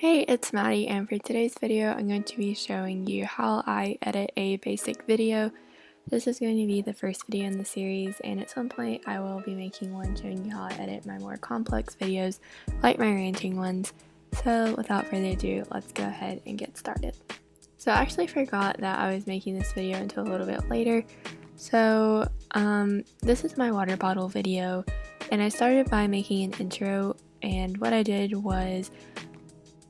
Hey, it's Maddie, and for today's video, I'm going to be showing you how I edit a basic video. This is going to be the first video in the series, and at some point I will be making one showing you how I edit my more complex videos, like my ranting ones. So without further ado, let's go ahead and get started. So I actually forgot that I was making this video until a little bit later. So this is my water bottle video, and I started by making an intro, and what I did was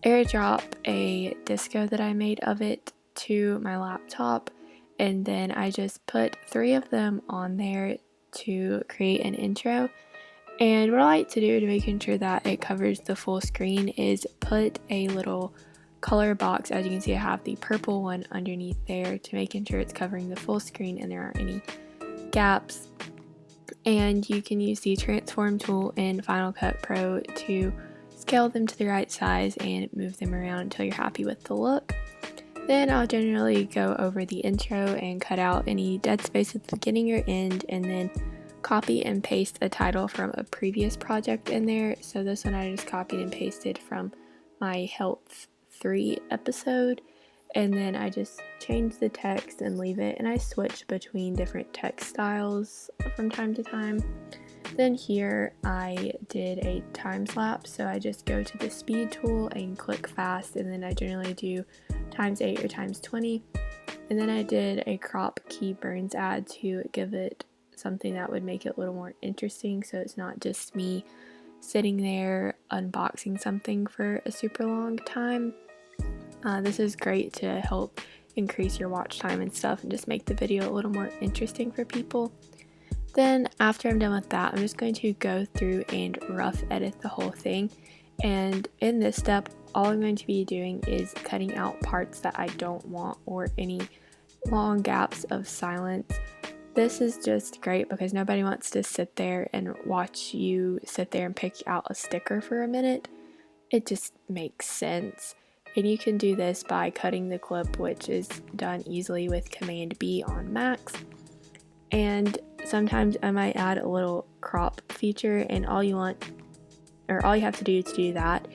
airdrop a disco that I made of it to my laptop, and then I just put 3 of them on there to create an intro. And what I like to do to making sure that it covers the full screen is put a little color box. As you can see, I have the purple one underneath there to making sure it's covering the full screen and there aren't any gaps. And you can use the transform tool in Final Cut Pro to scale them to the right size and move them around until you're happy with the look. Then I'll generally go over the intro and cut out any dead space at the beginning or end, and then copy and paste a title from a previous project in there. So this one I just copied and pasted from my Health 3 episode, and then I just change the text and leave it, and I switch between different text styles from time to time. Then here I did a time lapse, so I just go to the speed tool and click fast, and then I generally do x8 or x20. And then I did a crop key burns ad to give it something that would make it a little more interesting, so it's not just me sitting there unboxing something for a super long time. This is great to help increase your watch time and stuff and just make the video a little more interesting for people. Then after I'm done with that, I'm just going to go through and rough edit the whole thing. And in this step, all I'm going to be doing is cutting out parts that I don't want or any long gaps of silence. This is just great because nobody wants to sit there and watch you sit there and pick out a sticker for a minute. It just makes sense. And you can do this by cutting the clip, which is done easily with Command B on Macs. And sometimes I might add a little crop feature, and all you have to do that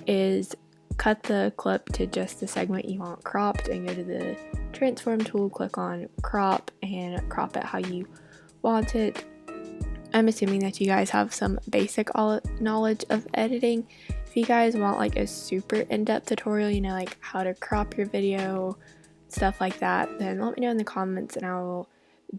is cut the clip to just the segment you want cropped and go to the transform tool, click on crop, and crop it how you want it. I'm assuming that you guys have some basic knowledge of editing. If you guys want like a super in-depth tutorial, like how to crop your video, stuff like that, then let me know in the comments and I will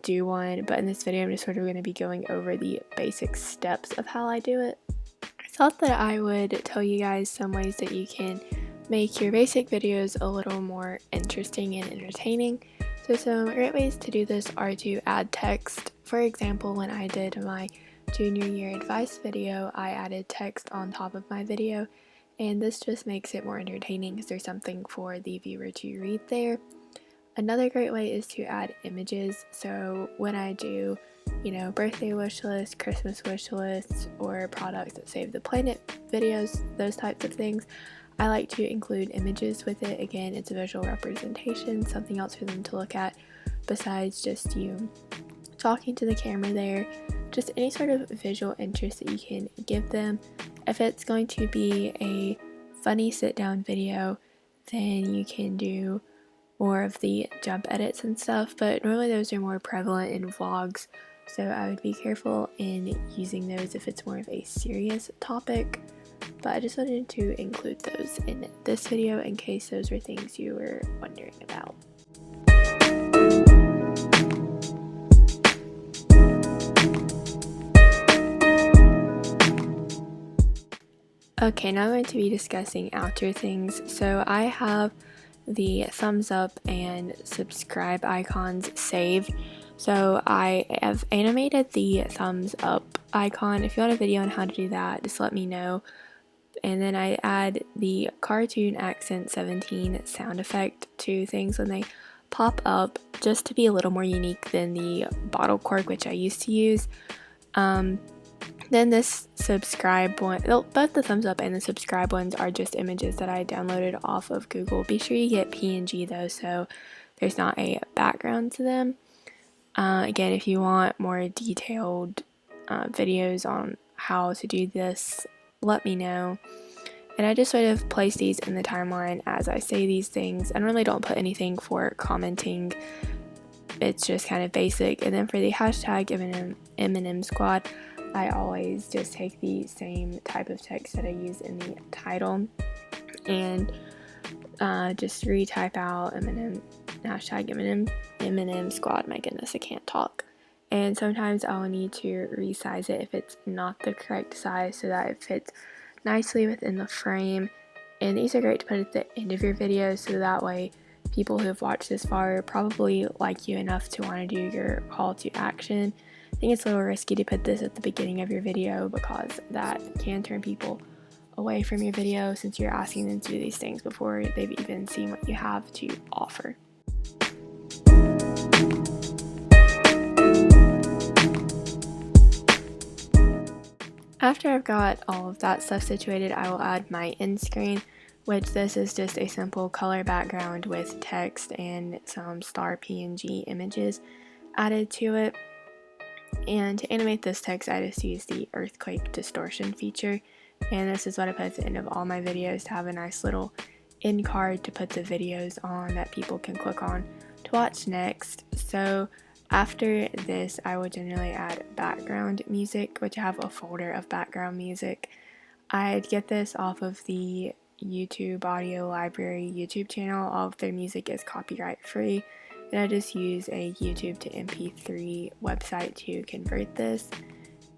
do one. But in this video, I'm just sort of going to be going over the basic steps of how I do it. I thought that I would tell you guys some ways that you can make your basic videos a little more interesting and entertaining. So some great ways to do this are to add text. For example, when I did my junior year advice video, I added text on top of my video, and this just makes it more entertaining because there's something for the viewer to read there. Another great way is to add images. So when I do, birthday wish lists, Christmas wish lists, or products that save the planet videos, those types of things, I like to include images with it. Again, it's a visual representation, something else for them to look at besides just you talking to the camera there. Just any sort of visual interest that you can give them. If it's going to be a funny sit down video, then you can do more of the jump edits and stuff, but normally those are more prevalent in vlogs, so I would be careful in using those if it's more of a serious topic. But I just wanted to include those in this video in case those were things you were wondering about. Okay, now I'm going to be discussing outer things. So I have the thumbs up and subscribe icons saved. So I have animated the thumbs up icon. If you want a video on how to do that, just let me know. And then I add the cartoon accent 17 sound effect to things when they pop up, just to be a little more unique than the bottle cork, which I used to use. Then this subscribe one, both the thumbs up and the subscribe ones are just images that I downloaded off of Google. Be sure you get PNG though, so there's not a background to them. Again, if you want more detailed videos on how to do this, let me know. And I just sort of place these in the timeline as I say these things. I really don't put anything for commenting. It's just kind of basic. And then for the hashtag Eminem Squad, I always just take the same type of text that I use in the title and just retype out hashtag Eminem Squad. My goodness, I can't talk. And sometimes I'll need to resize it if it's not the correct size so that it fits nicely within the frame. And these are great to put at the end of your video, so that way people who have watched this far probably like you enough to want to do your call to action. I think it's a little risky to put this at the beginning of your video because that can turn people away from your video since you're asking them to do these things before they've even seen what you have to offer. After I've got all of that stuff situated, I will add my end screen, which this is just a simple color background with text and some star PNG images added to it. And to animate this text, I just use the earthquake distortion feature, and this is what I put at the end of all my videos to have a nice little end card to put the videos on that people can click on to watch next. So after this, I would generally add background music, which I have a folder of background music. I'd get this off of the YouTube Audio Library YouTube channel. All of their music is copyright free, and I just use a YouTube to MP3 website to convert this.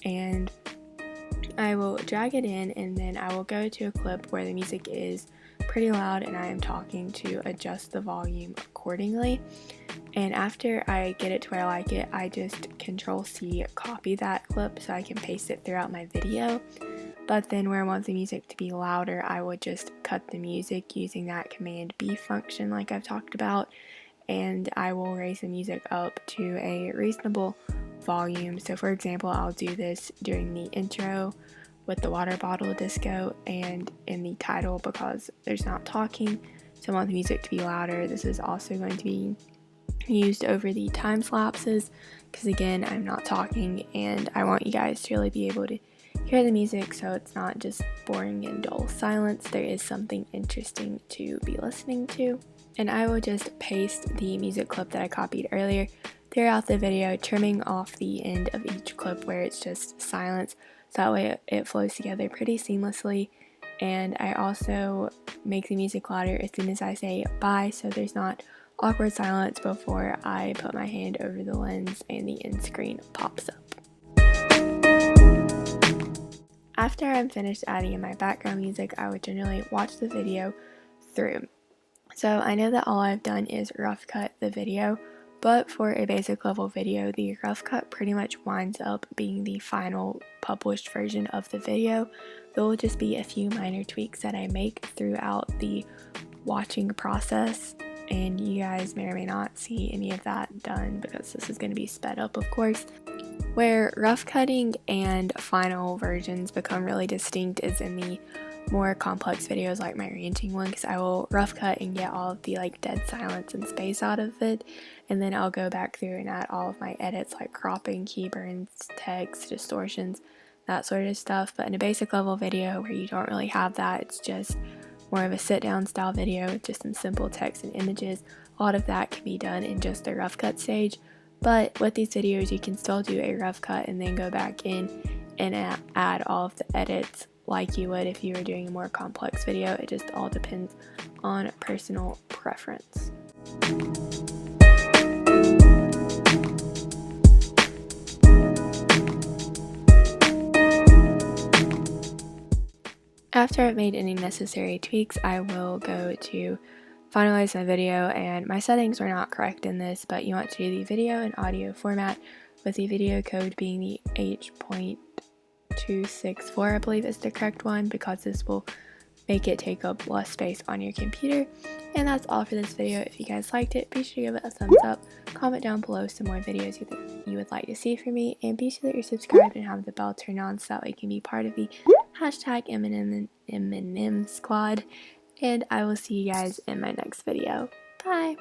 And I will drag it in, and then I will go to a clip where the music is pretty loud and I am talking to adjust the volume accordingly. And after I get it to where I like it, I just Control-C copy that clip so I can paste it throughout my video. But then where I want the music to be louder, I would just cut the music using that Command B function like I've talked about, and I will raise the music up to a reasonable volume. So for example, I'll do this during the intro with the water bottle disco and in the title because there's not talking, so I want the music to be louder. This is also going to be used over the time lapses because again, I'm not talking and I want you guys to really be able to hear the music so it's not just boring and dull silence. There is something interesting to be listening to. And I will just paste the music clip that I copied earlier throughout the video, trimming off the end of each clip where it's just silence, so that way it flows together pretty seamlessly. And I also make the music louder as soon as I say bye, so there's not awkward silence before I put my hand over the lens and the end screen pops up. After I'm finished adding in my background music, I would generally watch the video through. So I know that all I've done is rough cut the video, but for a basic level video, the rough cut pretty much winds up being the final published version of the video. There will just be a few minor tweaks that I make throughout the watching process, and you guys may or may not see any of that done because this is going to be sped up, of course. Where rough cutting and final versions become really distinct is in the more complex videos like my ranting one, because I will rough cut and get all of the dead silence and space out of it, and then I'll go back through and add all of my edits like cropping, keyburns, text, distortions, that sort of stuff. But in a basic level video where you don't really have that, it's just more of a sit down style video with just some simple text and images, a lot of that can be done in just the rough cut stage. But with these videos you can still do a rough cut and then go back in and add all of the edits like you would if you were doing a more complex video. It just all depends on personal preference. After I've made any necessary tweaks, I will go to finalize my video, and my settings are not correct in this, but you want to do the video and audio format with the video code being the H.264, I believe is the correct one, because this will make it take up less space on your computer. And that's all for this video. If you guys liked it, be sure to give it a thumbs up, comment down below some more videos you would like to see from me, and be sure that you're subscribed and have the bell turned on so that way you can be part of the hashtag Eminem Squad. And I will see you guys in my next video. Bye!